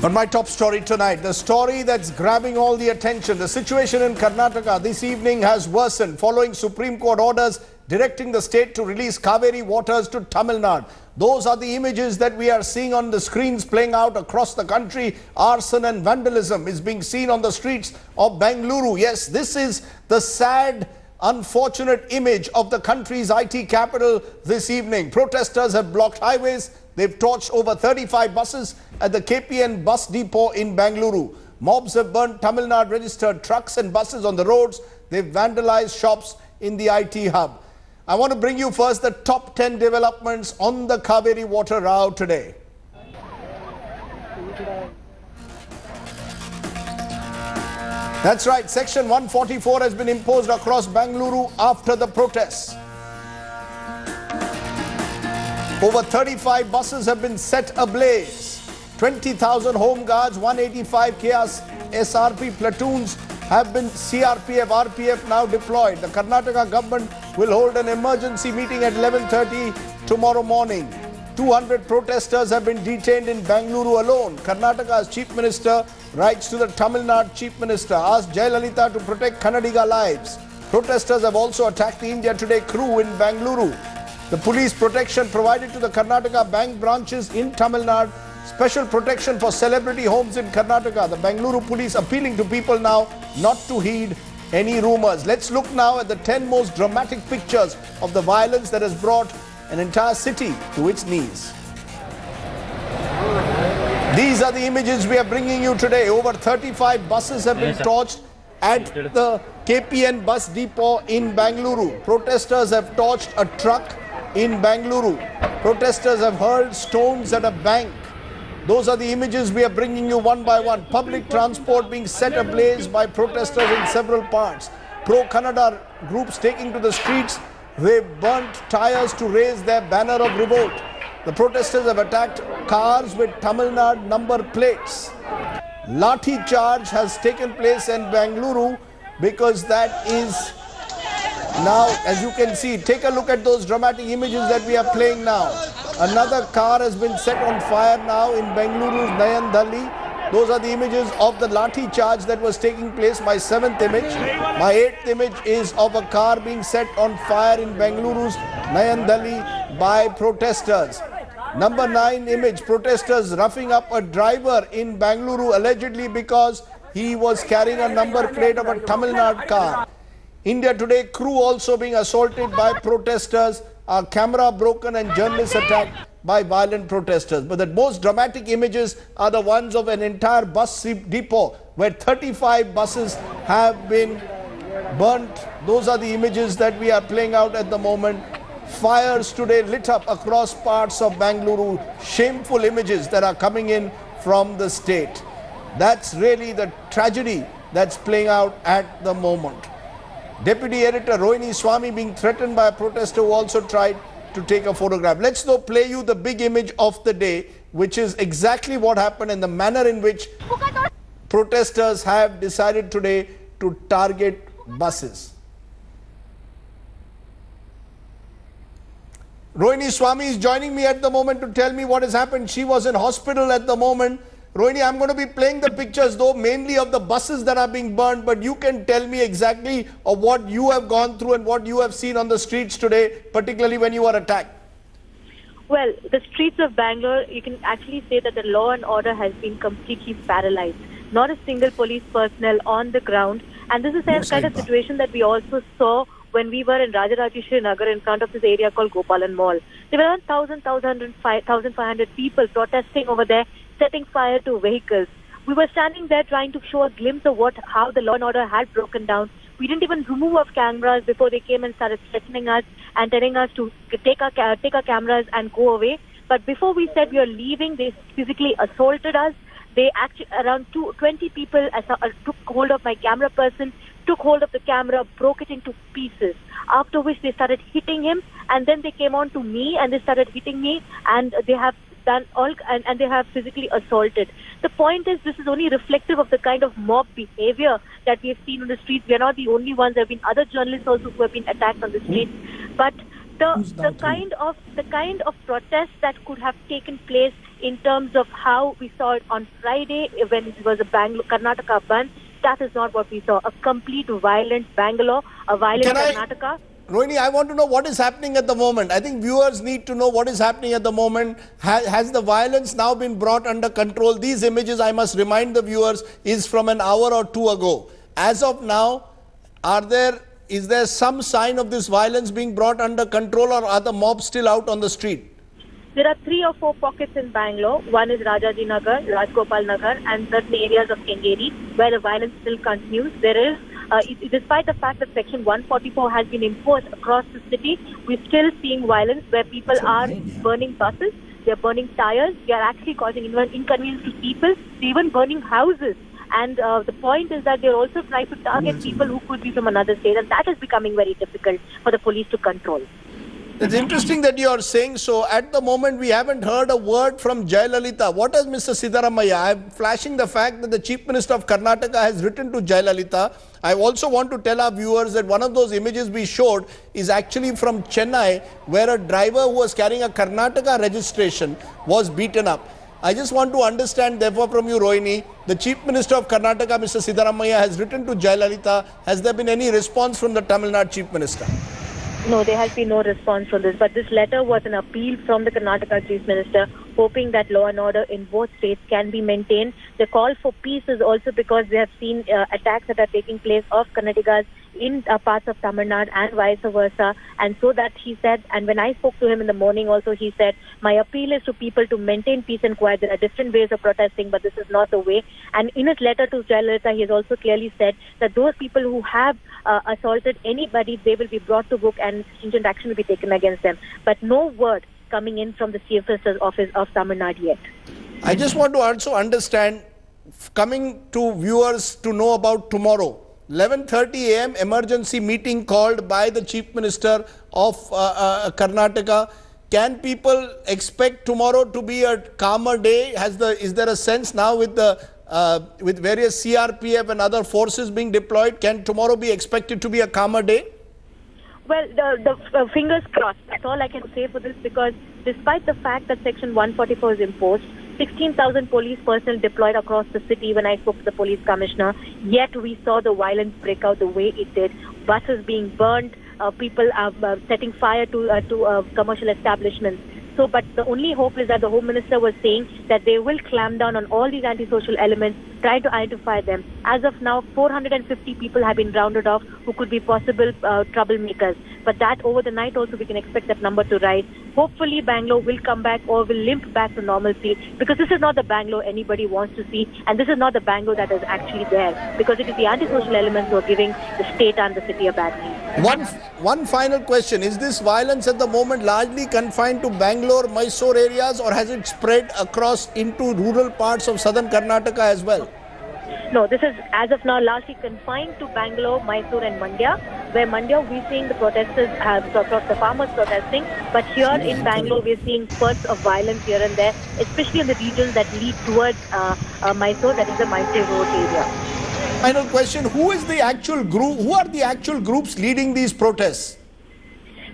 On my top story tonight, the story that's grabbing all the attention, the situation in Karnataka this evening has worsened following Supreme Court orders directing the state to release Kaveri waters to Tamil Nadu. Those are the images that we are seeing on the screens playing out across the country. Arson and vandalism is being seen on the streets of Bengaluru. Yes, this is the sad, unfortunate image of the country's IT capital this evening. Protesters have blocked highways. They've torched over 35 buses at the KPN bus depot in Bengaluru. Mobs have burnt Tamil Nadu registered trucks and buses on the roads. They've vandalized shops in the IT hub. I want to bring you first the top 10 developments on the Kaveri water row today. That's right, Section 144 has been imposed across Bengaluru after the protests. Over 35 buses have been set ablaze. 20,000 home guards, 185 chaos SRP platoons have been CRPF, RPF now deployed. The Karnataka government will hold an emergency meeting at 11:30 tomorrow morning. 200 protesters have been detained in Bengaluru alone. Karnataka's Chief Minister writes to the Tamil Nadu Chief Minister, asked Jayalalitha to protect Kannadiga lives. Protesters have also attacked the India Today crew in Bengaluru. The police protection provided to the Karnataka bank branches in Tamil Nadu, special protection for celebrity homes in Karnataka. The Bengaluru police appealing to people now not to heed any rumors. Let's look now at the 10 most dramatic pictures of the violence that has brought an entire city to its knees. These are the images we are bringing you today. Over 35 buses have been torched at the KPN bus depot in Bengaluru. Protesters have torched a truck in Bengaluru. Protesters have hurled stones at a bank. Those are the images we are bringing you one by one. Public transport being set ablaze by protesters in several parts. Pro-Kannada groups taking to the streets. They burnt tires to raise their banner of revolt. The protesters have attacked cars with Tamil Nadu number plates. Lathi charge has taken place in Bengaluru because that is now, as you can see, take a look at those dramatic images that we are playing now. Another car has been set on fire now in Bengaluru's Nayandali. Those are the images of the Lathi charge that was taking place. My 7th image. My 8th image is of a car being set on fire in Bengaluru's Nayandali by protesters. Number 9 image, protesters roughing up a driver in Bengaluru allegedly because he was carrying a number plate of a Tamil Nadu car. India Today crew also being assaulted by protesters, a camera broken and journalists attacked by violent protesters. But the most dramatic images are the ones of an entire bus depot where 35 buses have been burnt. Those are the images that we are playing out at the moment. Fires today lit up across parts of Bengaluru. Shameful images that are coming in from the state. That's really the tragedy that's playing out at the moment. Deputy Editor Rohini Swami being threatened by a protester who also tried to take a photograph. Let's now play you the big image of the day, which is exactly what happened and the manner in which protesters have decided today to target buses. Rohini Swami is joining me at the moment to tell me what has happened. She was in hospital at the moment. Rohini, I'm going to be playing the pictures though mainly of the buses that are being burned, but you can tell me exactly of what you have gone through and what you have seen on the streets today, particularly when you were attacked. Well, the streets of Bangalore, you can actually say that the law and order has been completely paralyzed. Not a single police personnel on the ground. And this is the kind of situation that we also saw when we were in Rajarajeshwari Nagar in front of this area called Gopalan Mall. There were around 1,500 people protesting over there, setting fire to vehicles. We were standing there trying to show a glimpse of how the law and order had broken down. We didn't even remove our cameras before they came and started threatening us and telling us to take our cameras and go away. But before we said we are leaving, they physically assaulted us. They actually, around 20 people took hold of my camera person, took hold of the camera, broke it into pieces. After which they started hitting him, and then they came on to me and they started hitting me, and they have done all and they have physically assaulted. The point is, this is only reflective of the kind of mob behavior that we have seen on the streets. We are not the only ones. There have been other journalists also who have been attacked on the streets. But the kind of protest that could have taken place in terms of how we saw it on Friday when it was a Karnataka Bandh, that is not what we saw. A complete violent Bangalore, a violent Karnataka. Rohini, I want to know what is happening at the moment. I think viewers need to know what is happening at the moment. Has the violence now been brought under control? These images, I must remind the viewers, is from an hour or two ago. As of now, is there some sign of this violence being brought under control, or are the mobs still out on the street? There are 3 or 4 pockets in Bangalore. One is Rajaji Nagar, Rajgopal Nagar, and certain areas of Kengeri where the violence still continues. There is, despite the fact that Section 144 has been imposed across the city, we're still seeing violence where people are burning buses, they're burning tires, they are actually causing inconvenience to people, they're even burning houses. And the point is that they're also trying to target people who could be from another state, and that is becoming very difficult for the police to control. It's interesting that you are saying so. At the moment, we haven't heard a word from Jayalalitha. What has Mr. Siddaramaiah? I'm flashing the fact that the Chief Minister of Karnataka has written to Jayalalitha. I also want to tell our viewers that one of those images we showed is actually from Chennai, where a driver who was carrying a Karnataka registration was beaten up. I just want to understand, therefore, from you, Rohini, the Chief Minister of Karnataka, Mr. Siddaramaiah, has written to Jayalalitha. Has there been any response from the Tamil Nadu Chief Minister? No, there has been no response from this. But this letter was an appeal from the Karnataka Chief Minister, hoping that law and order in both states can be maintained. The call for peace is also because we have seen attacks that are taking place of Kannadigas in parts of Tamil Nadu and vice versa. And so that he said, and when I spoke to him in the morning also, he said, my appeal is to people to maintain peace and quiet. There are different ways of protesting, but this is not the way. And in his letter to Jayalalitha, he has also clearly said that those people who have assaulted anybody, they will be brought to book and stringent action will be taken against them. But no word coming in from the CFS's office of Tamil Nadu yet. I just want to also understand, coming to viewers to know about tomorrow, 11:30 a.m. emergency meeting called by the Chief Minister of Karnataka. Can people expect tomorrow to be a calmer day? Is there a sense now with various CRPF and other forces being deployed? Can tomorrow be expected to be a calmer day? Well, the fingers crossed. That's all I can say for this, because despite the fact that Section 144 is imposed, 16,000 police personnel deployed across the city when I spoke to the police commissioner, yet we saw the violence break out the way it did. Buses being burned, people setting fire to commercial establishments. So, but the only hope is that the Home Minister was saying that they will clamp down on all these antisocial elements, try to identify them. As of now, 450 people have been rounded off who could be possible troublemakers. But that over the night also we can expect that number to rise. Hopefully Bangalore will come back or will limp back to normalcy, because this is not the Bangalore anybody wants to see, and this is not the Bangalore that is actually there, because it is the antisocial elements who are giving the state and the city a bad name. One final question. Is this violence at the moment largely confined to Bangalore, Mysore areas, or has it spread across into rural parts of southern Karnataka as well? No, this is as of now largely confined to Bangalore, Mysore and Mandya, where Mandya we're seeing the protesters the farmers protesting, but here in Bangalore we're seeing spurts of violence here and there, especially in the regions that lead towards Mysore, that is the Mysore Road area. Final question, who are the actual groups leading these protests?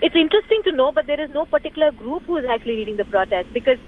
It's interesting to know, but there is no particular group who is actually leading the protest, because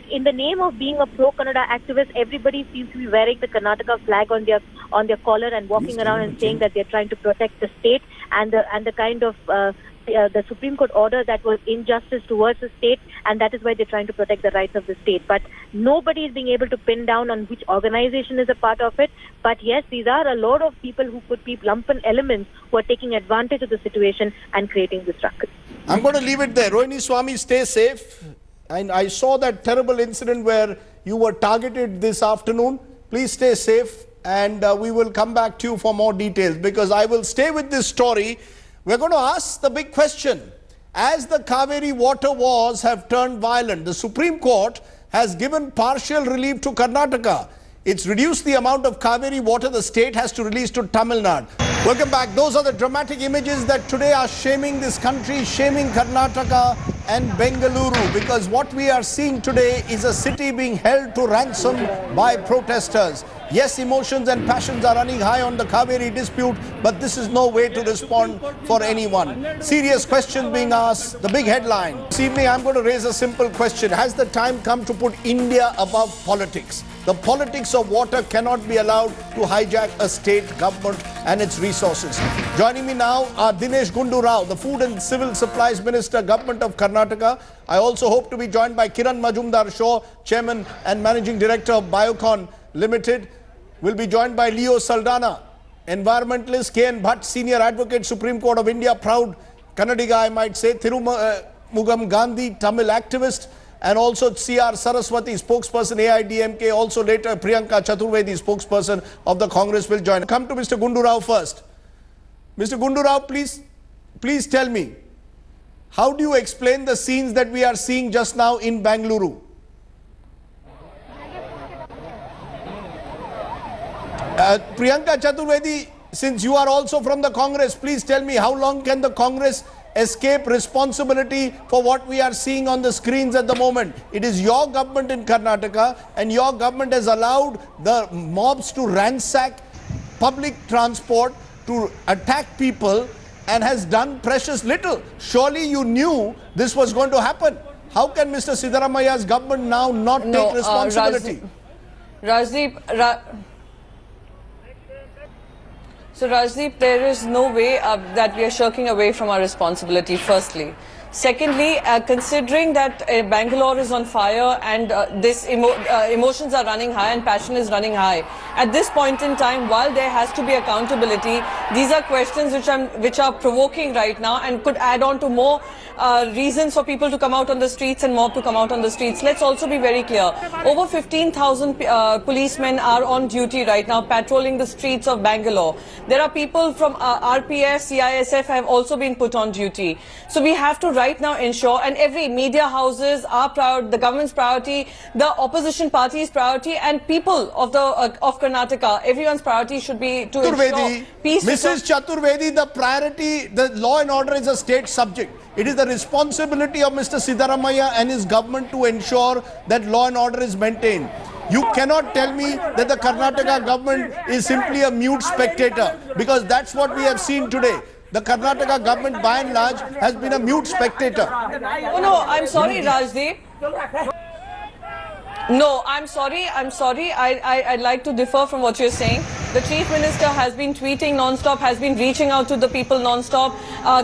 in the name of being a pro-Kannada activist, everybody seems to be wearing the Karnataka flag on their collar and walking around and saying that they're trying to protect the state and the kind of the Supreme Court order that was injustice towards the state, and that is why they're trying to protect the rights of the state. But nobody is being able to pin down on which organization is a part of it. But yes, these are a lot of people who could be lumpen elements who are taking advantage of the situation and creating this ruckus. I'm going to leave it there. Rohini Swami, stay safe. And I saw that terrible incident where you were targeted this afternoon. Please stay safe, and we will come back to you for more details, because I will stay with this story. We're going to ask the big question. As the Kaveri water wars have turned violent, the Supreme Court has given partial relief to Karnataka. It's reduced the amount of Kaveri water the state has to release to Tamil Nadu. Welcome back. Those are the dramatic images that today are shaming this country, shaming Karnataka and Bengaluru, because what we are seeing today is a city being held to ransom by protesters. Yes, emotions and passions are running high on the Kaveri dispute, but this is no way to respond for anyone. Serious questions being asked, the big headline. This evening I'm going to raise a simple question. Has the time come to put India above politics? The politics of water cannot be allowed to hijack a state government and its resources. Joining me now are Dinesh Gundu Rao, the Food and Civil Supplies Minister, Government of Karnataka. I also hope to be joined by Kiran Majumdar Shaw, Chairman and Managing Director of Biocon Limited. We'll be joined by Leo Saldana, environmentalist, K.N. Bhatt, Senior Advocate, Supreme Court of India, proud Kannadiga, I might say, Thirumugam Gandhi, Tamil activist, and also C.R. Saraswati, spokesperson AIDMK, also later Priyanka Chaturvedi, spokesperson of the Congress, will join. Come to Mr. Gundu Rao first. Mr. Gundu Rao, please tell me, how do you explain the scenes that we are seeing just now in Bengaluru? Priyanka Chaturvedi, since you are also from the Congress, please tell me, how long can the Congress escape responsibility for what we are seeing on the screens at the moment? It is your government in Karnataka, and your government has allowed the mobs to ransack public transport, to attack people, and has done precious little. Surely you knew this was going to happen. How can Mr. Siddaramaia's government now not take responsibility? So Rajdeep, there is no way that we are shirking away from our responsibility, firstly. Secondly, considering that Bangalore is on fire and emotions are running high and passion is running high, at this point in time, while there has to be accountability, these are questions which are provoking right now and could add on to more reasons for people to come out on the streets and mob to come out on the streets. Let's also be very clear. Over 15,000 policemen are on duty right now, patrolling the streets of Bangalore. There are people from RPF, CISF have also been put on duty. So we have to right now ensure, and every media houses are proud, the government's priority, the opposition party's priority, and people of Karnataka, everyone's priority should be to ensure peace. Mrs. Chaturvedi, the priority, the law and order is a state subject. It is the responsibility of Mr. Siddaramaiah and his government to ensure that law and order is maintained. You cannot tell me that the Karnataka government is simply a mute spectator, because that's what we have seen today. The Karnataka government, by and large, has been a mute spectator. Oh, no, I'm sorry, Rajdeep. No, I'm sorry. I'd like to differ from what you're saying. The Chief Minister has been tweeting non-stop, has been reaching out to the people non-stop.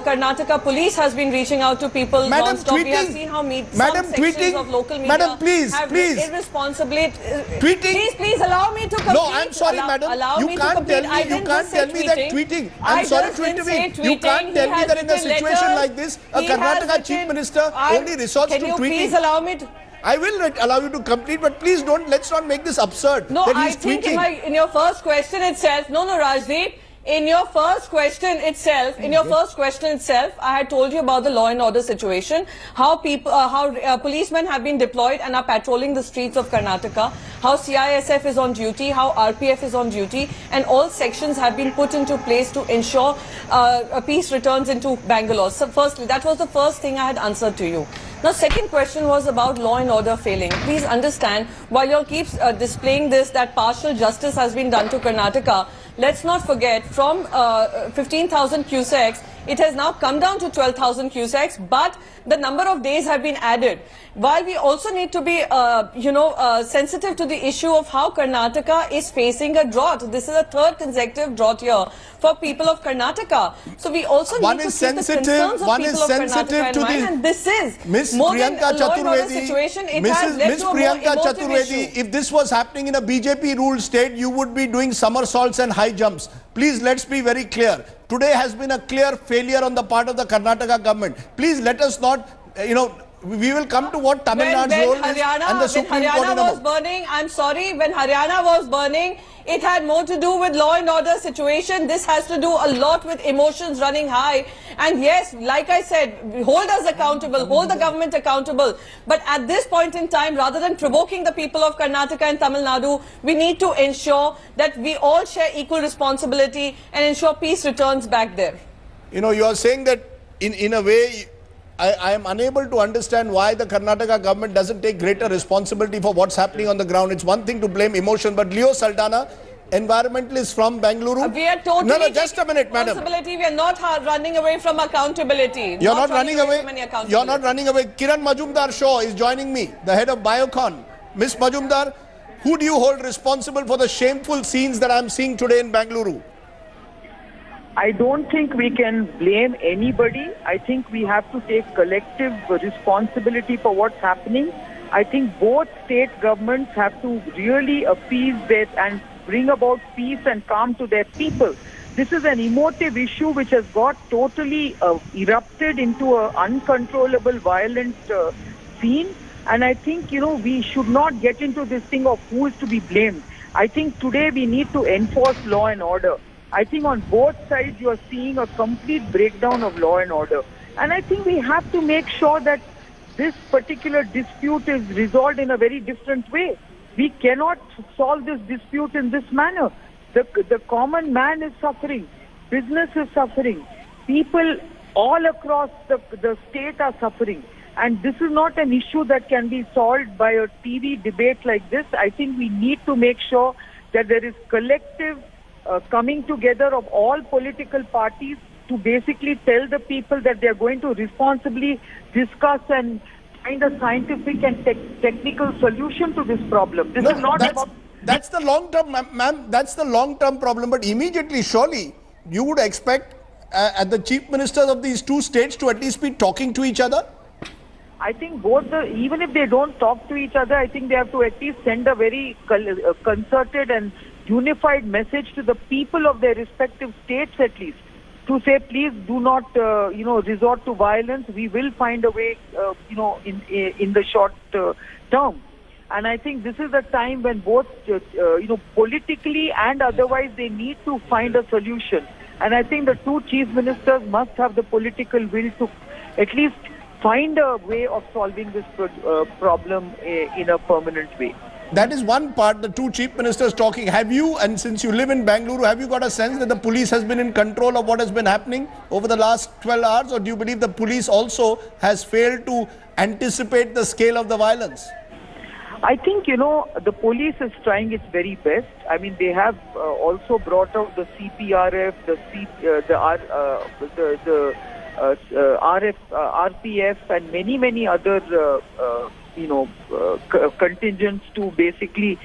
Karnataka police has been reaching out to people non-stop. We have seen how some sections of local media have irresponsibly... Tweeting? Please allow me to complete. No, I'm sorry, madam. You can't tell me that tweeting. I'm sorry to intervene. You can't tell me that in a situation like this, a Karnataka Chief Minister only resorts to tweeting. Can you please allow me to... I will allow you to complete, but please let's not make this absurd. No, I think in your first question itself, Rajdeep, in your first question itself, I had told you about the law and order situation, how policemen have been deployed and are patrolling the streets of Karnataka, how CISF is on duty, how RPF is on duty, and all sections have been put into place to ensure peace returns into Bangalore. So firstly, that was the first thing I had answered to you. Now, second question was about law and order failing. Please understand, while you all keep displaying this, that partial justice has been done to Karnataka, let's not forget, from 15,000 cusecs, it has now come down to 12,000 cusecs, but the number of days have been added. While we also need to be, sensitive to the issue of how Karnataka is facing a drought. This is a third consecutive drought year for people of Karnataka. So we also need to keep the concerns of people of Karnataka in mind. And this is more than a law and order situation. It has led to a more emotive issue. If this was happening in a BJP-ruled state, you would be doing somersaults and high jumps. Please, let's be very clear. Today has been a clear failure on the part of the Karnataka government. Please let us not, we will come to what Tamil Nadu's role is and the Supreme Court. When Haryana was burning, I'm sorry, when Haryana was burning, it had more to do with law and order situation. This has to do a lot with emotions running high. And yes, like I said, hold us accountable, hold the government accountable. But at this point in time, rather than provoking the people of Karnataka and Tamil Nadu, we need to ensure that we all share equal responsibility and ensure peace returns back there. You are saying that in a way, I am unable to understand why the Karnataka government doesn't take greater responsibility for what's happening on the ground. It's one thing to blame emotion, but Leo Saldana, environmentalist from Bangalore. We are totally No, just a minute, madam. responsibility. We are not running away from accountability. You're not running away. from any accountability. You're not running away. Kiran Majumdar Shaw is joining me, the head of Biocon. Miss Majumdar, who do you hold responsible for the shameful scenes that I'm seeing today in Bangalore? I don't think we can blame anybody. I think we have to take collective responsibility for what's happening. I think both state governments have to really appease that and bring about peace and calm to their people. This is an emotive issue which has got totally erupted into an uncontrollable violent scene. And I think, we should not get into this thing of who is to be blamed. I think today we need to enforce law and order. I think on both sides you are seeing a complete breakdown of law and order. And I think we have to make sure that this particular dispute is resolved in a very different way. We cannot solve this dispute in this manner. The common man is suffering. Business is suffering. People all across the state are suffering. And this is not an issue that can be solved by a TV debate like this. I think we need to make sure that there is collective coming together of all political parties to basically tell the people that they are going to responsibly discuss and find a scientific and technical solution to this problem. This is not about... That's the long term, ma'am. That's the long term problem. But immediately, surely, you would expect at the chief ministers of these two states to at least be talking to each other? I think even if they don't talk to each other, I think they have to at least send a very concerted and unified message to the people of their respective states at least, to say, please do not, resort to violence. We will find a way, in the short term. And I think this is a time when both, politically and otherwise, they need to find a solution. And I think the two chief ministers must have the political will to at least find a way of solving this problem in a permanent way. That is one part, the two chief ministers talking. Have you, and since you live in Bangalore, have you got a sense that the police has been in control of what has been happening over the last 12 hours? Or do you believe the police also has failed to anticipate the scale of the violence? I think, the police is trying its very best. I mean, they have also brought out the CPRF, RPF and many other contingents to basically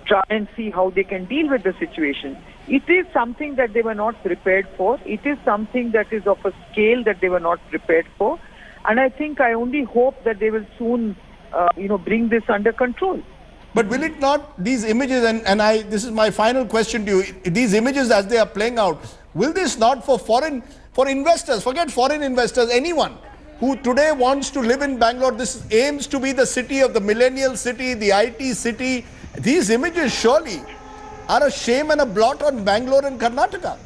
try and see how they can deal with the situation. It is something that they were not prepared for. It is something that is of a scale that they were not prepared for. And I only hope that they will soon, bring this under control. But will it not, these images, this is my final question to you, these images as they are playing out, will this not for investors, forget foreign investors, anyone who today wants to live in Bangalore, this aims to be the city of the millennial city, the IT city. These images surely are a shame and a blot on Bangalore and Karnataka.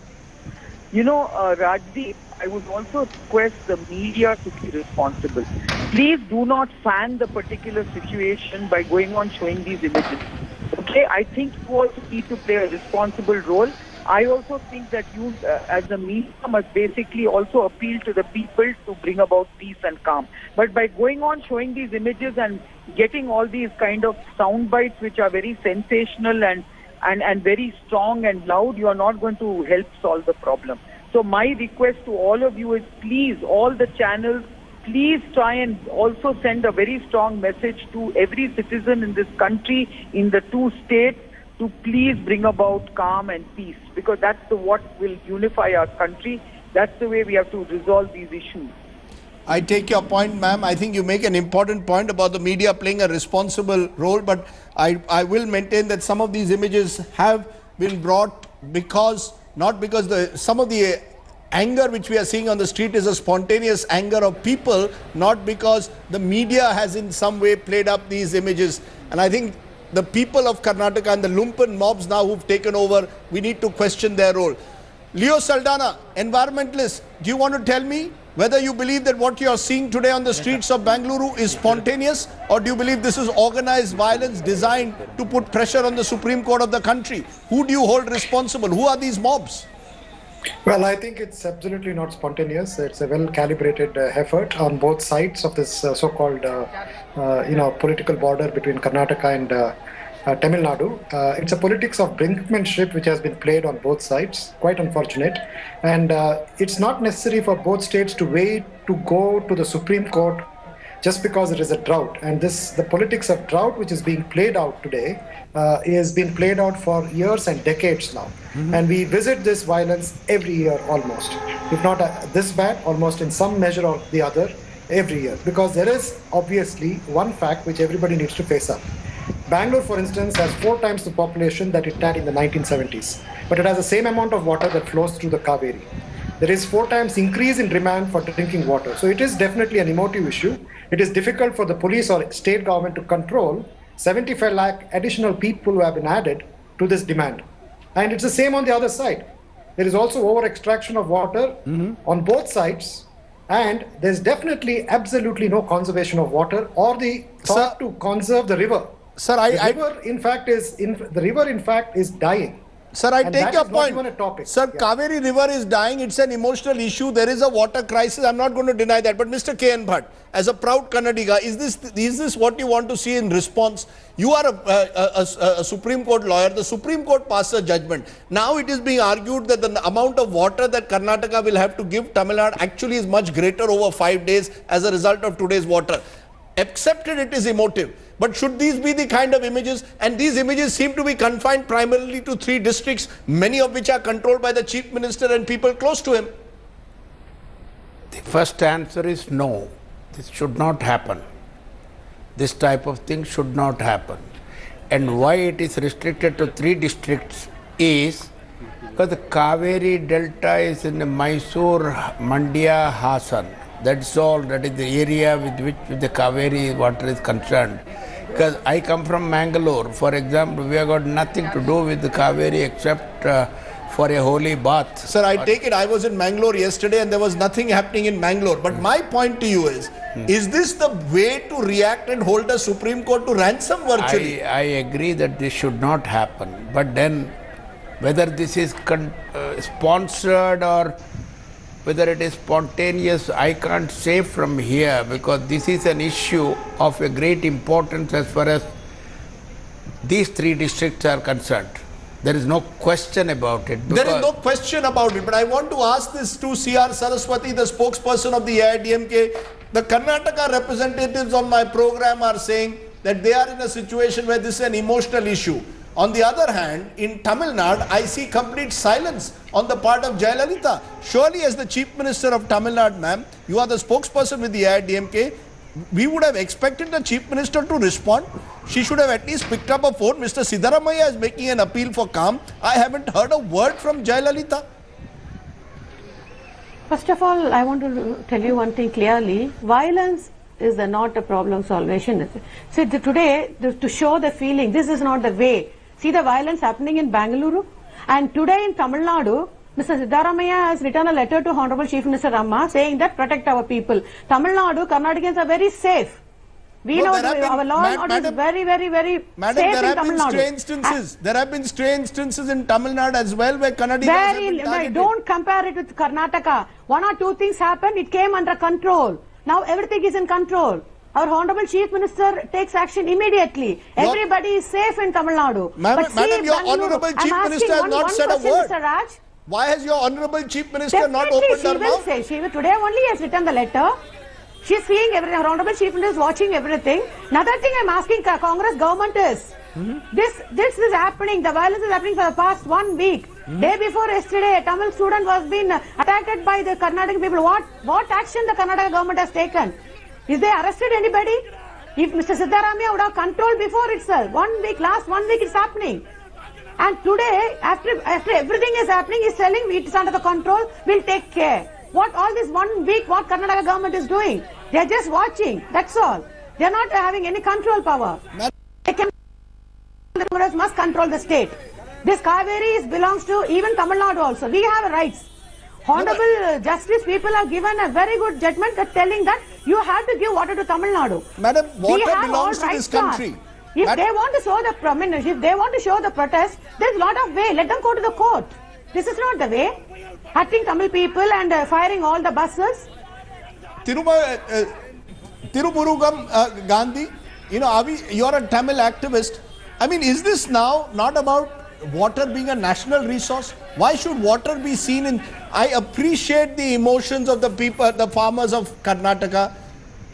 Rajdeep, I would also request the media to be responsible. Please do not fan the particular situation by going on showing these images. Okay, I think you also need to play a responsible role. I also think that you, as the media, must basically also appeal to the people to bring about peace and calm. But by going on showing these images and getting all these kind of sound bites which are very sensational and very strong and loud, you are not going to help solve the problem. So my request to all of you is, please, all the channels, please try and also send a very strong message to every citizen in this country, in the two states, to please bring about calm and peace, because that's what will unify our country. That's the way we have to resolve these issues. I take your point, ma'am. I think you make an important point about the media playing a responsible role, but I will maintain that some of these images have been brought not because some of the anger which we are seeing on the street is a spontaneous anger of people, not because the media has in some way played up these images. And I think the people of Karnataka and the lumpen mobs now who've taken over, we need to question their role. Leo Saldana, environmentalist, do you want to tell me whether you believe that what you are seeing today on the streets of Bangalore is spontaneous, or do you believe this is organized violence designed to put pressure on the Supreme Court of the country? Who do you hold responsible? Who are these mobs? Well, I think it's absolutely not spontaneous. It's a well-calibrated effort on both sides of this so-called, political border between Karnataka and Tamil Nadu. It's a politics of brinkmanship which has been played on both sides. Quite unfortunate, and it's not necessary for both states to wait to go to the Supreme Court just because there is a drought. And the politics of drought, which is being played out today, is being played out for years and decades now. And we visit this violence every year almost. If not this bad, almost in some measure or the other, every year. Because there is obviously one fact which everybody needs to face up. Bangalore, for instance, has 4 times the population that it had in the 1970s. But it has the same amount of water that flows through the Kaveri. There is 4 times increase in demand for drinking water. So it is definitely an emotive issue. It is difficult for the police or state government to control 75 lakh additional people who have been added to this demand. And it's the same on the other side. There is also over extraction of water on both sides. And there's definitely absolutely no conservation of water or the thought to conserve the river. Sir, The river in fact is dying. Sir, I And take that your is not point. even a topic. Sir, Yeah. Kaveri River is dying. It's an emotional issue. There is a water crisis. I'm not going to deny that. But Mr. K.N. Bhatt, as a proud Kannadiga, is this what you want to see in response? You are a Supreme Court lawyer. The Supreme Court passed a judgment. Now it is being argued that the amount of water that Karnataka will have to give Tamil Nadu actually is much greater over 5 days as a result of today's water. Accepted, it is emotive. But should these be the kind of images? And these images seem to be confined primarily to 3 districts, many of which are controlled by the Chief Minister and people close to him. The first answer is no. This should not happen. This type of thing should not happen. And why it is restricted to 3 districts is because the Kaveri Delta is in Mysore, Mandya, Hassan. That's all. That is the area with which the Kaveri water is concerned. Because I come from Mangalore, for example, we have got nothing to do with the Kaveri except for a holy bath. Sir, I take it, I was in Mangalore yesterday and there was nothing happening in Mangalore. But my point to you is this the way to react and hold the Supreme Court to ransom virtually? I agree that this should not happen. But then, whether this is sponsored or whether it is spontaneous, I can't say from here, because this is an issue of a great importance as far as these 3 districts are concerned. There is no question about it. There is no question about it. But I want to ask this to C.R. Saraswati, the spokesperson of the AIDMK. The Karnataka representatives on my program are saying that they are in a situation where this is an emotional issue. On the other hand, in Tamil Nadu, I see complete silence on the part of Jayalalitha. Surely, as the Chief Minister of Tamil Nadu, ma'am, you are the spokesperson with the AIDMK, we would have expected the Chief Minister to respond. She should have at least picked up a phone. Mr. Siddaramaiah is making an appeal for calm. I haven't heard a word from Jayalalitha. First of all, I want to tell you one thing clearly. Violence is not a problem solution. See, today, to show the feeling, this is not the way. See the violence happening in Bangalore, and today in Tamil Nadu, Mr. Siddaramaiah has written a letter to Honorable Chief Minister Amma saying that protect our people. Tamil Nadu, Karnatakans are very safe. We know our law and order is very, very, very safe in Tamil Nadu. There have been stray instances in Tamil Nadu as well where Kannadigas have been targeted. Don't compare it with Karnataka. 1 or 2 things happened, it came under control. Now everything is in control. Our Honorable Chief Minister takes action immediately. Everybody is safe in Tamil Nadu. Madam, your Honorable Chief Minister has not said a word. Mr. Raj. Why has your Honorable Chief Minister not opened her mouth? Today only has written the letter. She is seeing everything. Our Honorable Chief Minister is watching everything. Another thing I am asking Congress government is, this is happening. The violence is happening for the past 1 week. Day before yesterday, a Tamil student was being attacked by the Karnataka people. What action the Karnataka government has taken? Is they arrested anybody? If Mr. Siddaramaiah would have controlled before itself, last 1 week it's happening. And today, after everything is happening, he's telling it is under the control, we'll take care. What all this 1 week, what Karnataka government is doing? They're just watching, that's all. They're not having any control power. They must control the state. This Kaveri belongs to even Tamil Nadu also. We have rights. Honorable Justice people have given a very good judgment telling that you have to give water to Tamil Nadu. Madam, water belongs to this country. If they want to show the protest, there's a lot of way. Let them go to the court. This is not the way. Hurting Tamil people and firing all the buses. Tirupurugam Gandhi, you know, you're a Tamil activist. I mean, is this now not about water being a national resource? Why should water be seen in... I appreciate the emotions of the people, the farmers of Karnataka.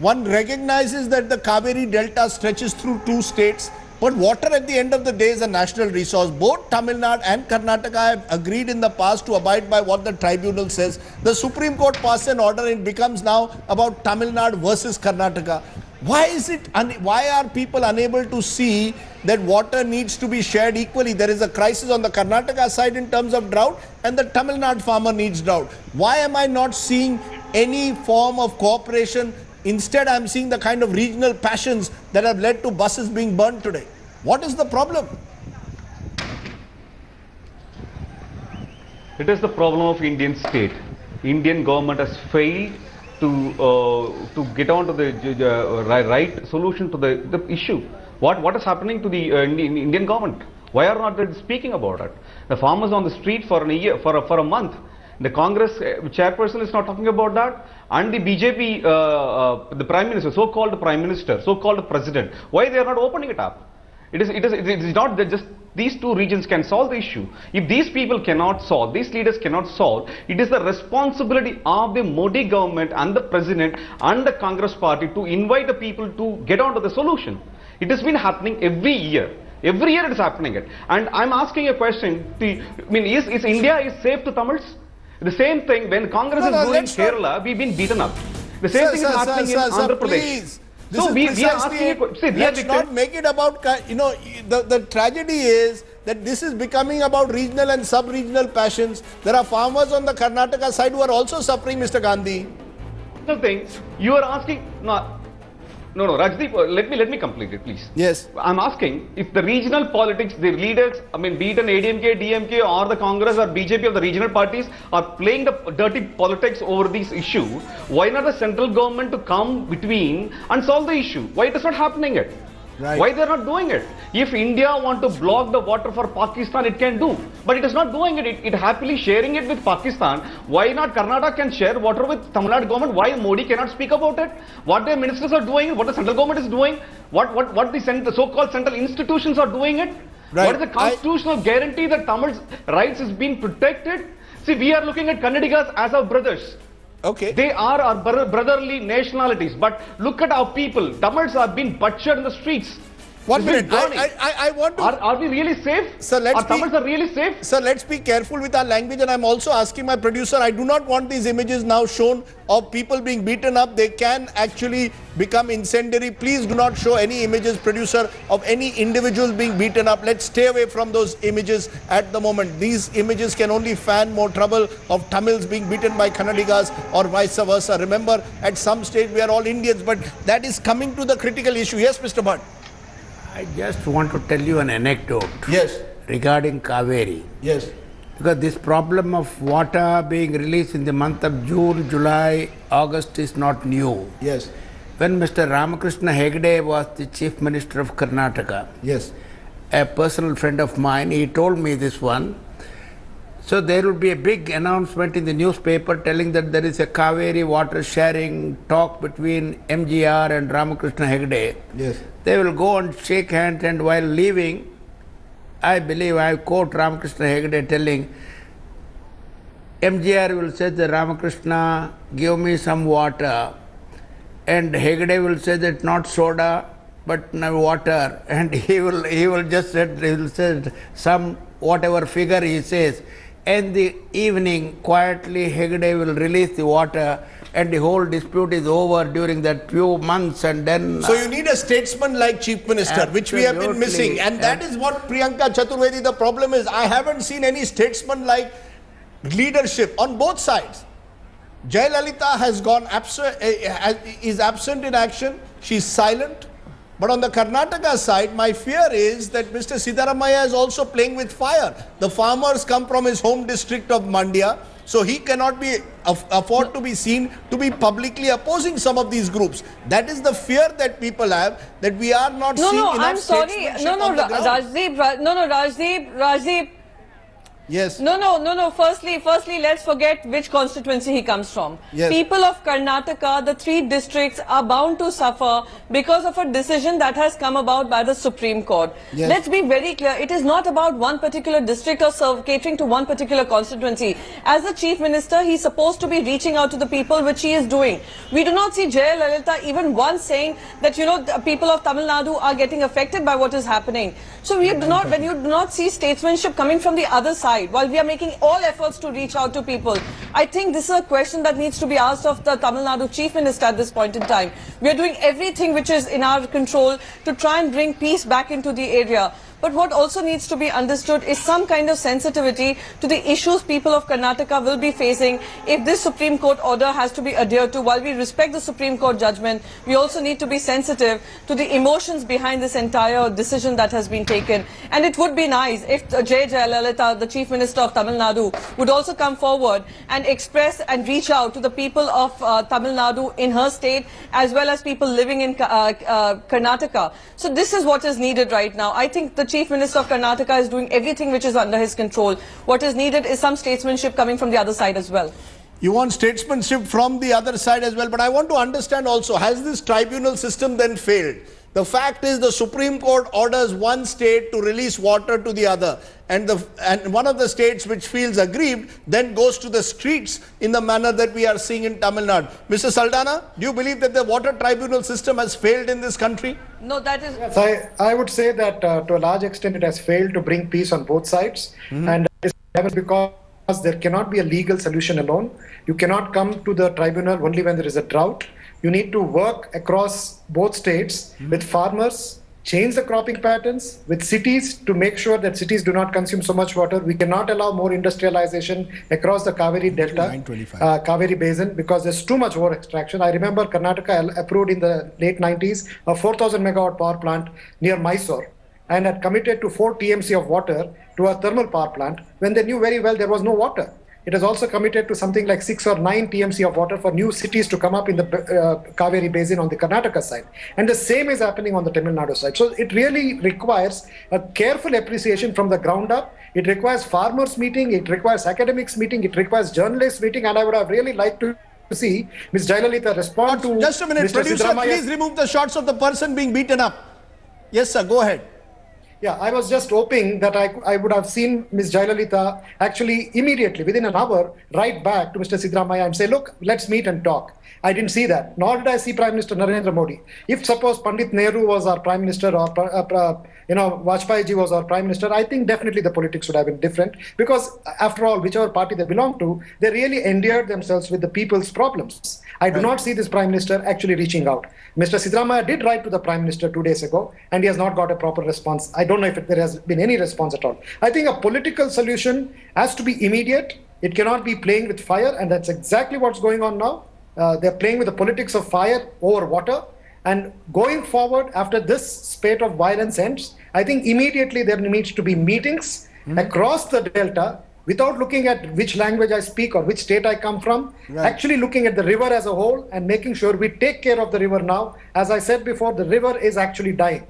One recognizes that the Kaveri Delta stretches through 2 states, but water at the end of the day is a national resource. Both Tamil Nadu and Karnataka have agreed in the past to abide by what the tribunal says. The Supreme Court passed an order and it becomes now about Tamil Nadu versus Karnataka. Why are people unable to see that water needs to be shared equally? There is a crisis on the Karnataka side in terms of drought, and the Tamil Nadu farmer needs drought. Why am I not seeing any form of cooperation? Instead, I am seeing the kind of regional passions that have led to buses being burned today. What is the problem? It is the problem of Indian state. Indian government has failed to get on to the right solution to the issue. What is happening to the Indian government? Why are not they speaking about it? The farmers on the street for a year, for a month. The Congress chairperson is not talking about that, and the BJP, the Prime Minister, so-called Prime Minister, so-called President, why they are not opening it up? It is not that just these 2 regions can solve the issue. If these people cannot solve, these leaders cannot solve, it is the responsibility of the Modi government and the President and the Congress party to invite the people to get on to the solution. It has been happening every year. Every year it is happening. And I'm asking a question. Is India safe to Tamils? The same thing when Congress is ruling Kerala, we've been beaten up. The same thing is happening in Andhra Pradesh. So we are asking, let's not make it about, you know, the tragedy is that this is becoming about regional and sub-regional passions. There are farmers on the Karnataka side who are also suffering, Mr. Gandhi. The thing, you are asking, no, Rajdeep, let me complete it, please. Yes. I'm asking if the regional politics, the leaders, be it an ADMK, DMK, or the Congress or BJP of the regional parties are playing the dirty politics over this issue, why not the central government to come between and solve the issue? Why it is not happening yet? Right. Why they are not doing it? If India want to block the water for Pakistan, it can do. But it is not doing it. It happily sharing it with Pakistan. Why not Karnataka can share water with Tamil Nadu government? Why Modi cannot speak about it? What their ministers are doing, what the central government is doing, what the so-called central institutions are doing it? Right. What is the constitutional guarantee that Tamil's rights is being protected? See, we are looking at Kannadigas as our brothers. Okay. They are our brotherly nationalities. But look at our people. Tamils are being butchered in the streets. 1 minute. I want to... Are we really safe? Sir, Tamils are really safe? Sir, let's be careful with our language, and I'm also asking my producer, I do not want these images now shown of people being beaten up. They can actually become incendiary. Please do not show any images, producer, of any individuals being beaten up. Let's stay away from those images at the moment. These images can only fan more trouble of Tamils being beaten by Kannadigas or vice versa. Remember, at some stage we are all Indians, but that is coming to the critical issue. Yes, Mr. Bhatt. I just want to tell you an anecdote. Yes. Regarding Kaveri. Yes. Because this problem of water being released in the month of June, July, August is not new. Yes. When Mr. Ramakrishna Hegde was the Chief Minister of Karnataka, yes, a personal friend of mine, he told me this one. So there will be a big announcement in the newspaper telling that there is a Kaveri water sharing talk between MGR and Ramakrishna Hegde. Yes. They will go and shake hands, and while leaving, I believe I quote Ramakrishna Hegde telling, MGR will say that Ramakrishna, give me some water, and Hegde will say that not soda but no water, and he will just say some whatever figure he says. In the evening, quietly Hegde will release the water, and the whole dispute is over during that few months, and then... So you need a statesman like Chief Minister, which we have been missing. And that is what Priyanka Chaturvedi, the problem is. I haven't seen any statesman like leadership on both sides. Jayalalitha has gone is absent in action. She's silent. But on the Karnataka side, my fear is that Mr. Siddaramaiah is also playing with fire. The farmers come from his home district of Mandya, so he cannot afford to be seen to be publicly opposing some of these groups. That is the fear that people have, that we are not seeing enough statesmanship on the ground. Rajdeep, Yes. No. Firstly, let's forget which constituency he comes from. Yes. People of Karnataka, the 3 districts are bound to suffer because of a decision that has come about by the Supreme Court. Yes. Let's be very clear. It is not about one particular district or catering to one particular constituency. As the Chief Minister, he's supposed to be reaching out to the people, which he is doing. We do not see Jayalalitha even once saying that, you know, the people of Tamil Nadu are getting affected by what is happening. So when you do not see statesmanship coming from the other side, while we are making all efforts to reach out to people, I think this is a question that needs to be asked of the Tamil Nadu Chief Minister at this point in time. We are doing everything which is in our control to try and bring peace back into the area. But what also needs to be understood is some kind of sensitivity to the issues people of Karnataka will be facing if this Supreme Court order has to be adhered to. While we respect the Supreme Court judgment, we also need to be sensitive to the emotions behind this entire decision that has been taken. And it would be nice if Jayalalitha, the Chief Minister of Tamil Nadu, would also come forward and express and reach out to the people of Tamil Nadu in her state, as well as people living in Karnataka. So this is what is needed right now. I think the Chief Minister of Karnataka is doing everything which is under his control. What is needed is some statesmanship coming from the other side as well. You want statesmanship from the other side as well, but I want to understand also, has this tribunal system then failed? The fact is the Supreme Court orders one state to release water to the other, and one of the states which feels aggrieved then goes to the streets in the manner that we are seeing in Tamil Nadu. Mr. Saldana, do you believe that the water tribunal system has failed in this country? No, that is... Yes, I would say that to a large extent it has failed to bring peace on both sides, and it's because there cannot be a legal solution alone. You cannot come to the tribunal only when there is a drought. You need to work across both states with farmers, change the cropping patterns, with cities to make sure that cities do not consume so much water. We cannot allow more industrialization across the Kaveri Delta, Kaveri Basin, because there's too much ore extraction. I remember Karnataka approved in the late 90s a 4,000 megawatt power plant near Mysore, and had committed to 4 TMC of water to a thermal power plant when they knew very well there was no water. It has also committed to something like 6 or 9 TMC of water for new cities to come up in the Kaveri Basin on the Karnataka side. And the same is happening on the Tamil Nadu side. So it really requires a careful appreciation from the ground up. It requires farmers meeting, it requires academics meeting, it requires journalists meeting, and I would have really liked to see Ms. Jayalalitha respond to Just a minute, Mr. producer, Siddaramaiah. please remove the shots of the person being beaten up. Yes, sir, go ahead. Yeah, I was just hoping that I would have seen Ms. Jayalalitha actually immediately, within an hour, write back to Mr. Siddaramaiah and say, look, let's meet and talk. I didn't see that, nor did I see Prime Minister Narendra Modi. If suppose Pandit Nehru was our Prime Minister or Vajpayee ji was our Prime Minister, I think definitely the politics would have been different, because after all, whichever party they belong to, they really endeared themselves with the people's problems. I do not see this Prime Minister actually reaching out. Mr. Siddaramaiah did write to the Prime Minister 2 days ago, and he has not got a proper response. I don't know if there has been any response at all. I think a political solution has to be immediate. It cannot be playing with fire, and that's exactly what's going on now. They're playing with the politics of fire over water. And going forward, after this spate of violence ends, I think immediately there needs to be meetings across the Delta, without looking at which language I speak or which state I come from, actually looking at the river as a whole and making sure we take care of the river now. As I said before, the river is actually dying.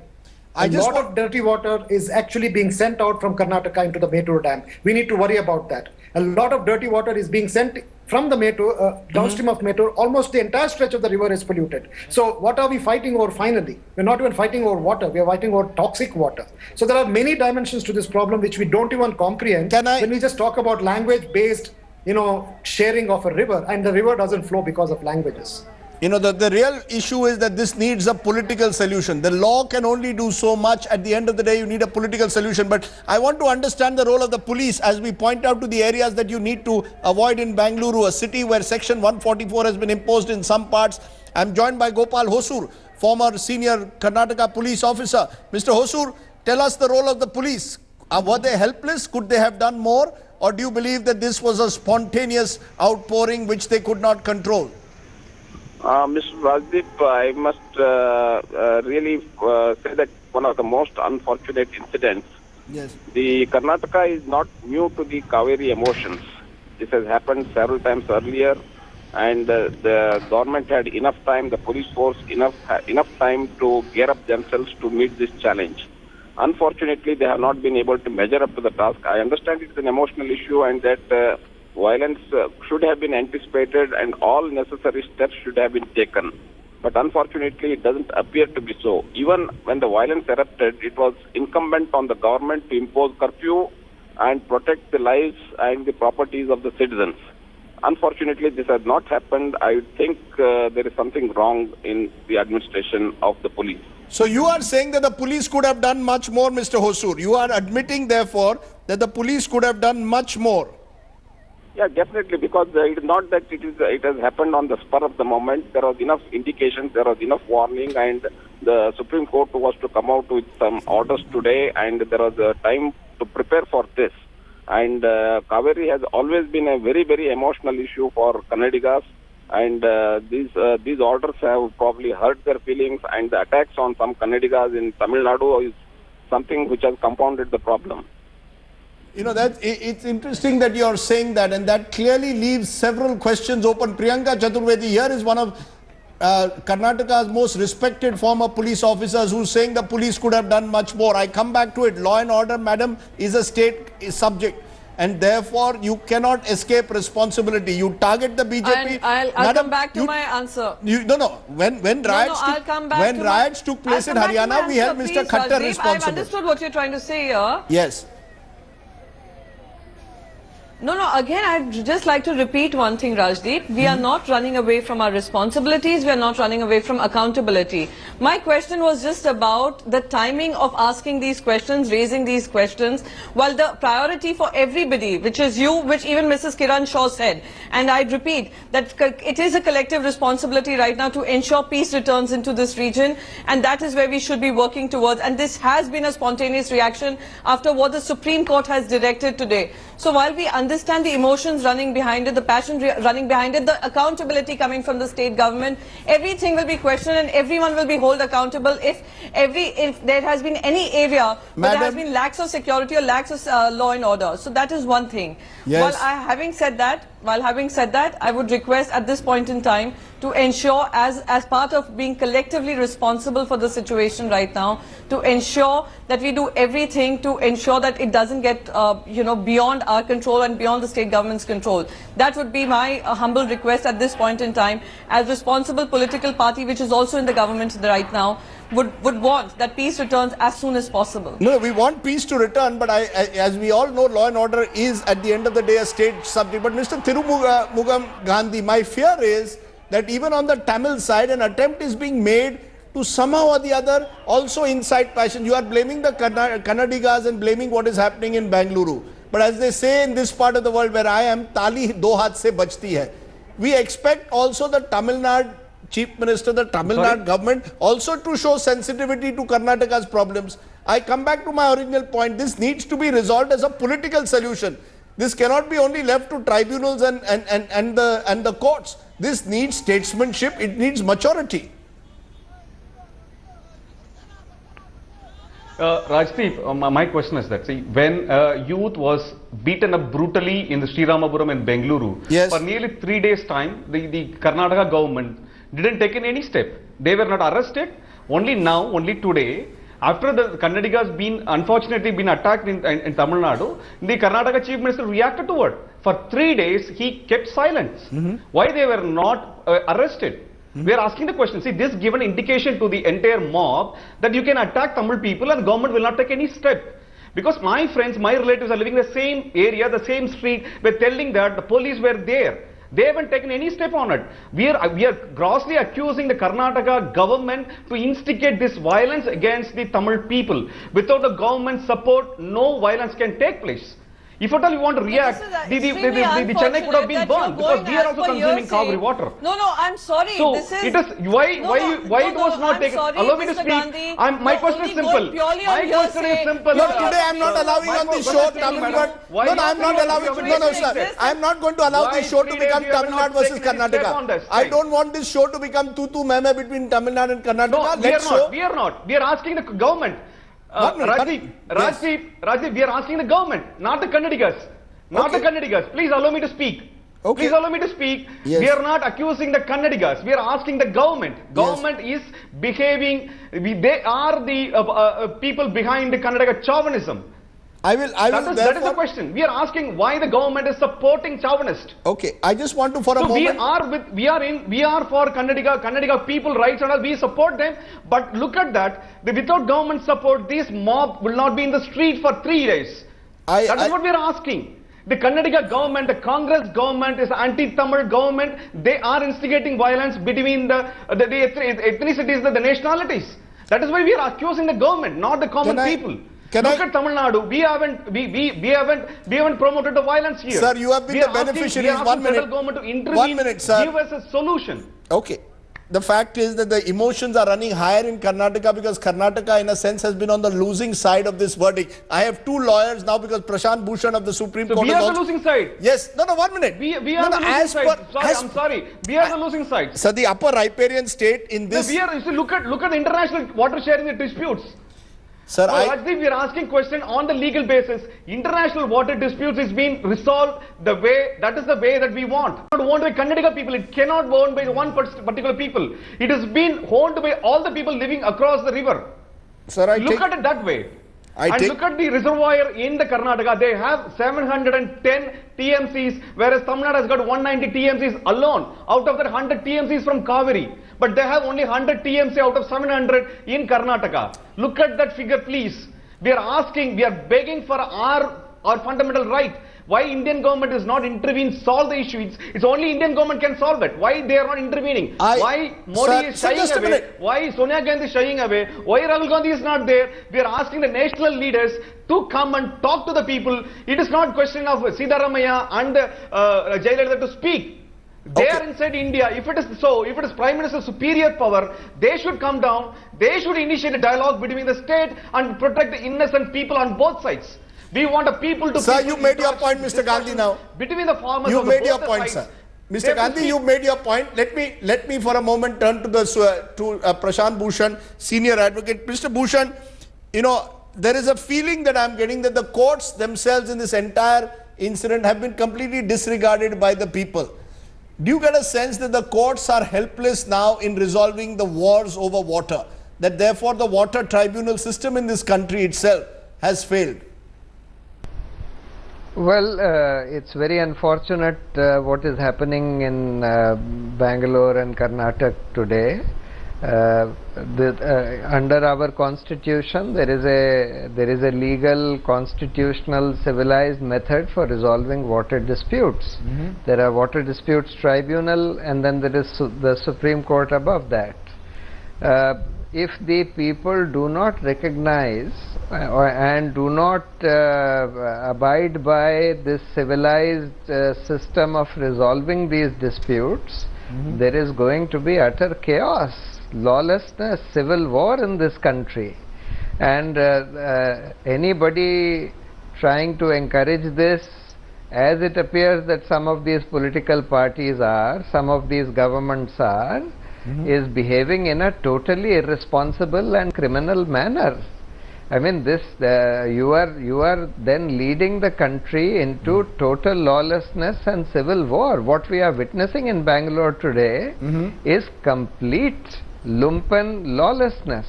A lot of dirty water is actually being sent out from Karnataka into the Mettur Dam. We need to worry about that. A lot of dirty water is being sent from the Mettur, downstream of Mettur. Almost the entire stretch of the river is polluted. So what are we fighting over finally? We're not even fighting over water. We are fighting over toxic water. So there are many dimensions to this problem which we don't even comprehend when we just talk about language-based, sharing of a river, and the river doesn't flow because of languages. The real issue is that this needs a political solution. The law can only do so much. At the end of the day, you need a political solution. But I want to understand the role of the police as we point out to the areas that you need to avoid in Bangalore, a city where Section 144 has been imposed in some parts. I'm joined by Gopal Hosur, former senior Karnataka police officer. Mr. Hosur, tell us the role of the police. Were they helpless? Could they have done more? Or do you believe that this was a spontaneous outpouring which they could not control? Mr. Rajdeep, I must really say that one of the most unfortunate incidents. Yes. The Karnataka is not new to the Kaveri emotions. This has happened several times earlier, and the government had enough time, the police force enough time to gear up themselves to meet this challenge. Unfortunately, they have not been able to measure up to the task. I understand it's an emotional issue and that violence should have been anticipated and all necessary steps should have been taken. But unfortunately, it doesn't appear to be so. Even when the violence erupted, it was incumbent on the government to impose curfew and protect the lives and the properties of the citizens. Unfortunately, this has not happened. I think there is something wrong in the administration of the police. So you are saying that the police could have done much more, Mr. Hosur. You are admitting, therefore, that the police could have done much more. Yeah, definitely, because it is not that it has happened on the spur of the moment. There was enough indications, there was enough warning, and the Supreme Court was to come out with some orders today, and there was a time to prepare for this. And Kaveri has always been a very, very emotional issue for Kannadigas, and these orders have probably hurt their feelings, and the attacks on some Kannadigas in Tamil Nadu is something which has compounded the problem. You know, it's interesting that you are saying that, and that clearly leaves several questions open. Priyanka Chaturvedi here is one of Karnataka's most respected former police officers who's saying the police could have done much more. I come back to it. Law and order, madam, is a state subject, and therefore you cannot escape responsibility. You target the BJP. And I'll come back to my answer. When riots took place in Haryana, we held Mr. Khattar responsible. I've understood what you're trying to say here. Yes. No, again, I'd just like to repeat one thing, Rajdeep. We are not running away from our responsibilities. We are not running away from accountability. My question was just about the timing of asking these questions, raising these questions, while the priority for everybody, which is you, which even Mrs. Kiran Shaw said, and I'd repeat that it is a collective responsibility right now to ensure peace returns into this region, and that is where we should be working towards. And this has been a spontaneous reaction after what the Supreme Court has directed today. So while we understand the emotions running behind it, the passion running behind it, the accountability coming from the state government, everything will be questioned and everyone will be held accountable if there has been any area where there has been lacks of security or lacks of law and order. So that is one thing. Yes. Having said that, I would request at this point in time to ensure, as part of being collectively responsible for the situation right now, to ensure that we do everything to ensure that it doesn't get beyond our control and beyond the state government's control. That would be my humble request at this point in time, as responsible political party which is also in the government right now, would want that peace returns as soon as possible. No, we want peace to return, but as we all know, law and order is at the end of the day a state subject. But Mr. Thirumugam Gandhi, my fear is that even on the Tamil side, an attempt is being made to somehow or the other also incite passion. You are blaming the Kannadigas and blaming what is happening in Bengaluru. But as they say in this part of the world where I am, tali do haath se bachti hai. We expect also the Tamil Nadu Chief Minister, the Tamil Nadu government also to show sensitivity to Karnataka's problems. I come back to my original point. This needs to be resolved as a political solution. This cannot be only left to tribunals and the courts. This needs statesmanship. It needs maturity. Rajdeep, my question is that, see, when youth was beaten up brutally in the Sri Ramapuram and Bengaluru, yes, for nearly 3 days' time, the Karnataka government didn't take any step. They were not arrested. Only now, only today, after the Kannadigas unfortunately been attacked in Tamil Nadu, the Karnataka Chief Minister reacted to it. For 3 days, he kept silence. Why they were not arrested? We are asking the question. See, this given indication to the entire mob that you can attack Tamil people and the government will not take any step. Because my friends, my relatives are living in the same area, the same street, were telling that the police were there. They haven't taken any step on it. We are grossly accusing the Karnataka government to instigate this violence against the Tamil people. Without the government support, no violence can take place. If at all you want to react, the Chennai could have been burned because we are also consuming Kaveri water. No, I'm sorry. So this is, it is why it was not taken. Allow me to speak. My question is simple. My question is simple. No, today I am not allowing on the show Tamil Nadu. No, I am not allowing. No, sir. I am not going to allow this show to become Tamil Nadu versus Karnataka. I don't want this show to become tutu meme between Tamil Nadu and Karnataka. No, we are not. We are asking the government. Rajdeep, we are asking the government, not the Kannadigas. Not the Kannadigas. Please allow me to speak. Okay. Please allow me to speak. Yes. We are not accusing the Kannadigas. We are asking the government. Government is behaving. They are the people behind the Kannadiga chauvinism. I will That is the therefore, question. We are asking why the government is supporting chauvinist. okay, I just want to for a So moment. we are for Kannadiga people rights and all. We support them. But look at that. Without government support, this mob will not be in the street for 3 days. That is what we are asking. The Kannadiga government, the Congress government is anti-Tamil government. They are instigating violence between the ethnicities, the nationalities. That is why we are accusing the government, not the common people. Look at Tamil Nadu. We haven't promoted the violence here. Sir, you have been the beneficiaries. 1 minute. Government to intervene, 1 minute, sir. give us a solution. Okay. The fact is that the emotions are running higher in Karnataka because Karnataka in a sense has been on the losing side of this verdict. I have 2 lawyers now because Prashant Bhushan of the Supreme So Court we is are also... the losing side. Yes. No, 1 minute. We No, are the losing as side. per- Sorry, as- I'm sorry. We are the losing side. Sir, the upper riparian state in this... We are. Look at the international water sharing disputes. Sir, So, Rajdeep, we are asking question on the legal basis. International water disputes is being resolved the way, that is the way that we want. It's not owned by Kannadiga people. It cannot be owned by one particular people. It has been owned by all the people living across the river. Sir, I Look take... at it that way. I And take- look at the reservoir in the Karnataka. They have 710 TMCs, whereas Tamil Nadu has got 190 TMCs alone. Out of that, 100 TMCs from Kaveri. But they have only 100 TMC out of 700 in Karnataka. Look at that figure, please. We are asking, we are begging for our fundamental right. Why Indian government is not intervene, solve the issue? It's only Indian government can solve it. Why they are not intervening? Why Modi is shying just a away? minute. Why Sonia Gandhi is shying away? Why Rahul Gandhi is not there? We are asking the national leaders to come and talk to the people. It is not question of Siddharamaya and Jayalalitha to speak. They are inside India. If it is so, if it is Prime Minister's superior power, they should come down. They should initiate a dialogue between the state and protect the innocent people on both sides. We want the people to... Sir, you made your point, Mr. Gandhi, now. Between the farmers... You of made both your the point, sides. sir. They Mr. have to Gandhi, speak. you made your point. Let me for a moment turn to Prashant Bhushan, senior advocate. Mr. Bhushan, you know, there is a feeling that I'm getting that the courts themselves in this entire incident have been completely disregarded by the people. Do you get a sense that the courts are helpless now in resolving the wars over water? That therefore the water tribunal system in this country itself has failed? Well, it's very unfortunate what is happening in Bangalore and Karnataka today. Under our constitution, there is a legal, constitutional, civilized method for resolving water disputes. There are water disputes tribunal, and then there is the Supreme Court above that. If the people do not recognize and do not abide by this civilized system of resolving these disputes, there is going to be utter chaos, lawlessness, civil war in this country. And anybody trying to encourage this, as it appears that some of these political parties are, some of these governments are, is behaving in a totally irresponsible and criminal manner. I mean, this you are then leading the country into total lawlessness and civil war. What we are witnessing in Bangalore today is complete lumpen lawlessness.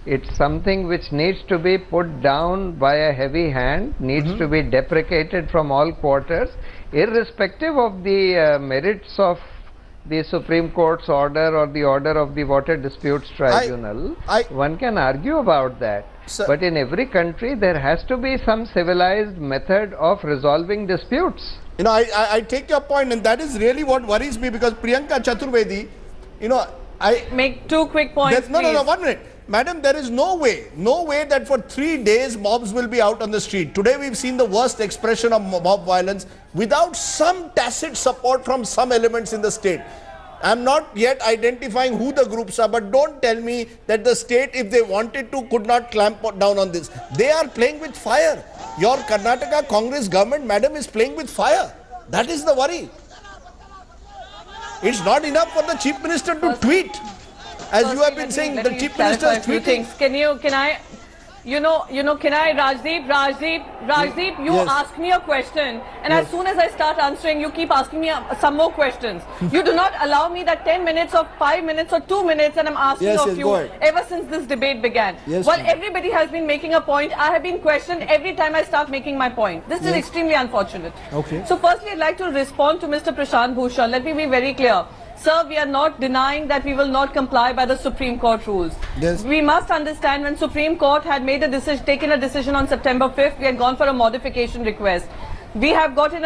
It's something which needs to be put down by a heavy hand, needs to be deprecated from all quarters, irrespective of the merits of the Supreme Court's order or the order of the Water Disputes Tribunal. One can argue about that. Sir, but in every country there has to be some civilized method of resolving disputes. You know, I take your point, and that is really what worries me, because Priyanka Chaturvedi, you know, Make 2 quick points, no, please. 1 minute. Madam, there is no way that for 3 days mobs will be out on the street. Today we've seen the worst expression of mob violence without some tacit support from some elements in the state. I'm not yet identifying who the groups are, but don't tell me that the state, if they wanted to, could not clamp down on this. They are playing with fire. Your Karnataka Congress government, madam, is playing with fire. That is the worry. It's not enough for the Chief Minister to tweet. As you have been saying, the Chief Minister is tweeting. can I, Rajdeep, you Yes. ask me a question, and Yes. as soon as I start answering, you keep asking me some more questions. You do not allow me that 10 minutes or 5 minutes or 2 minutes, and I'm asking Yes, of yes, you go ahead. ever since this debate began. Yes, While ma'am. everybody has been making a point, I have been questioned every time I start making my point. This is Yes. extremely unfortunate. Okay. So firstly, I'd like to respond to Mr. Prashant Bhushan. Let me be very clear. Sir, we are not denying that we will not comply by the Supreme Court rules. Yes. We must understand when Supreme Court had made a decision, taken a decision on September 5th, we had gone for a modification request. We have gotten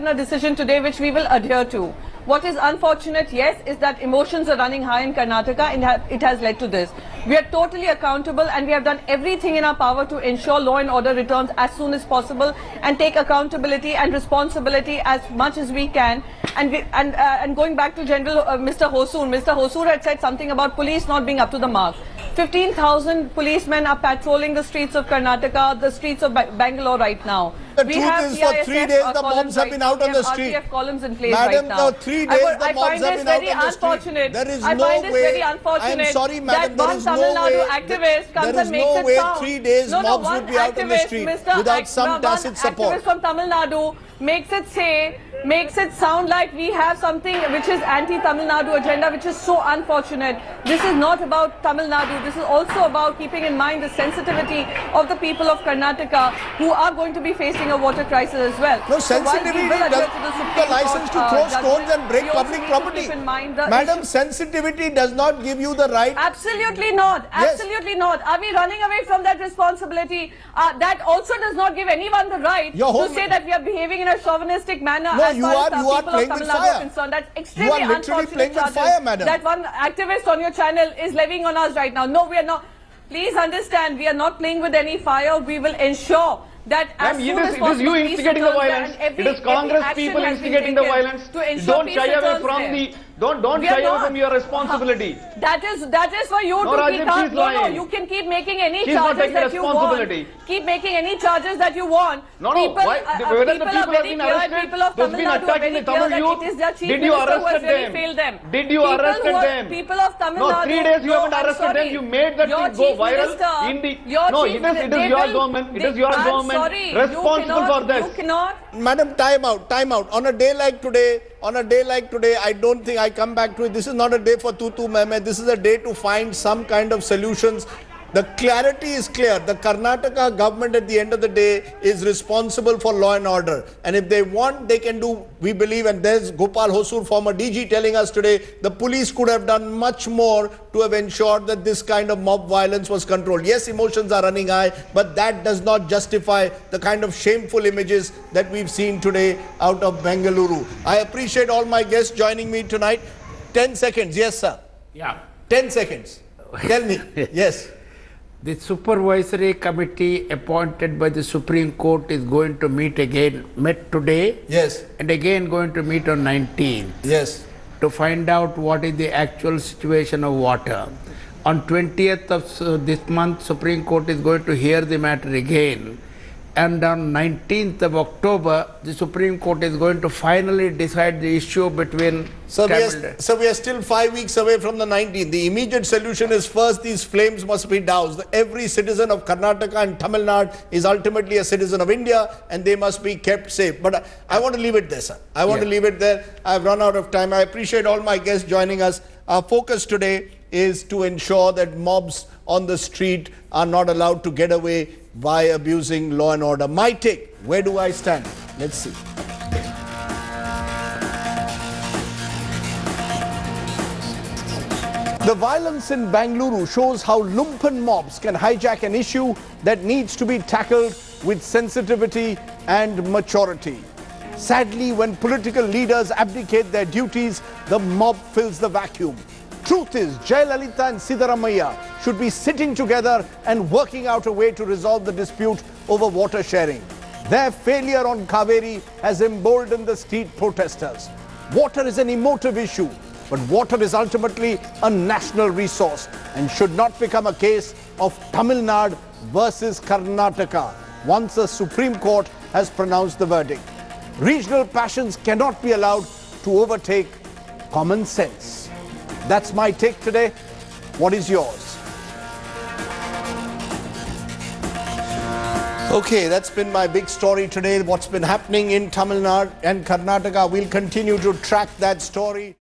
a decision today which we will adhere to. What is unfortunate, yes, is that emotions are running high in Karnataka and it has led to this. We are totally accountable and we have done everything in our power to ensure law and order returns as soon as possible and take accountability and responsibility as much as we can. And going back to General Mr. Hosur had said something about police not being up to the mark. 15,000 policemen are patrolling the streets of Karnataka, the streets of Bangalore right now. The truth is, for 3 days the mobs have been out on the street. RPF columns in place Madam, right now. for 3 days the mobs have been out on the street. There is no way. I am sorry, madam, there is no way. Activist comes There is and makes no it way sound. 3 days mobs one would be out on the activist, street Mr. without some one tacit support. activist from Tamil Nadu makes it sound like we have something which is anti-Tamil Nadu agenda, which is so unfortunate. This is not about Tamil Nadu. This is also about keeping in mind the sensitivity of the people of Karnataka who are going to be facing a water crisis as well. No, So while we sensitivity will adhere does to the the Supreme license to Court, throw judgment, stones and break we also public need to property. keep in mind the Madam, issue- sensitivity does not give you the right. Absolutely not. Yes. Absolutely not. Are we running away from that responsibility? That also does not give anyone the right Your to home- say that we are behaving in a chauvinistic manner No, as you far are- as the you are people playing of with Tamil Nadu are fire. concerned. That's You extremely are literally unfortunate playing with charges fire, madam. that one activist on your channel is levying on us right now. No, we are not. Please understand, we are not playing with any fire. We will ensure that as Ma'am, soon it as is possible, you peace instigating the returns there violence. and It is Congress action people has been instigating the taken violence. to ensure Don't peace shy away returns from there. the. Don't We are shy away not. from your responsibility. That is for you No, to Rajdeep, keep out. she's No, lying. you can keep making any She's not charges taking that you want. responsibility. Keep making any charges that you want. No, people, why? Whether the people are have very been clear, arrested, people of those Tamil been Nadu are attacking very the Tamil clear youth, that it is their chief did you minister who has arrested really them? failed them. Did you People arrested who are- them? People of Tamil No, Nadu. 3 days you no, haven't I'm arrested sorry. them. You made that Your thing go chief viral minister, in the. your No, chief it is minister, they your will- government. It they- is your I'm government sorry, responsible for this. You cannot. Madam, time out. On a day like today, I don't think I come back to it. This is not a day for tutu meme. This is a day to find some kind of solutions. The clarity is clear. The Karnataka government at the end of the day is responsible for law and order. And if they want, they can do, we believe, and there's Gopal Hosur, former DG, telling us today, the police could have done much more to have ensured that this kind of mob violence was controlled. Yes, emotions are running high, but that does not justify the kind of shameful images that we've seen today out of Bengaluru. I appreciate all my guests joining me tonight. 10 seconds. Yes, sir. Yeah. 10 seconds. Tell me. Yes. The supervisory committee appointed by the Supreme Court is going to met today. Yes. And again going to meet on 19th. Yes. To find out what is the actual situation of water. On 20th of this month, Supreme Court is going to hear the matter again. And on 19th of October, the Supreme Court is going to finally decide the issue between So we are still 5 weeks away from the 19th. The immediate solution is first these flames must be doused. Every citizen of Karnataka and Tamil Nadu is ultimately a citizen of India and they must be kept safe. But I want to leave it there, sir. I want to leave it there. I've run out of time. I appreciate all my guests joining us. Our focus today is to ensure that mobs on the street are not allowed to get away by abusing law and order. My take, where do I stand? Let's see. The violence in Bengaluru shows how lumpen mobs can hijack an issue that needs to be tackled with sensitivity and maturity. Sadly, when political leaders abdicate their duties, the mob fills the vacuum. Truth is, Jayalalitha and Siddaramaiah should be sitting together and working out a way to resolve the dispute over water sharing. Their failure on Kaveri has emboldened the street protesters. Water is an emotive issue, but water is ultimately a national resource and should not become a case of Tamil Nadu versus Karnataka once the Supreme Court has pronounced the verdict. Regional passions cannot be allowed to overtake common sense. That's my take today. What is yours? Okay, that's been my big story today. What's been happening in Tamil Nadu and Karnataka. We'll continue to track that story.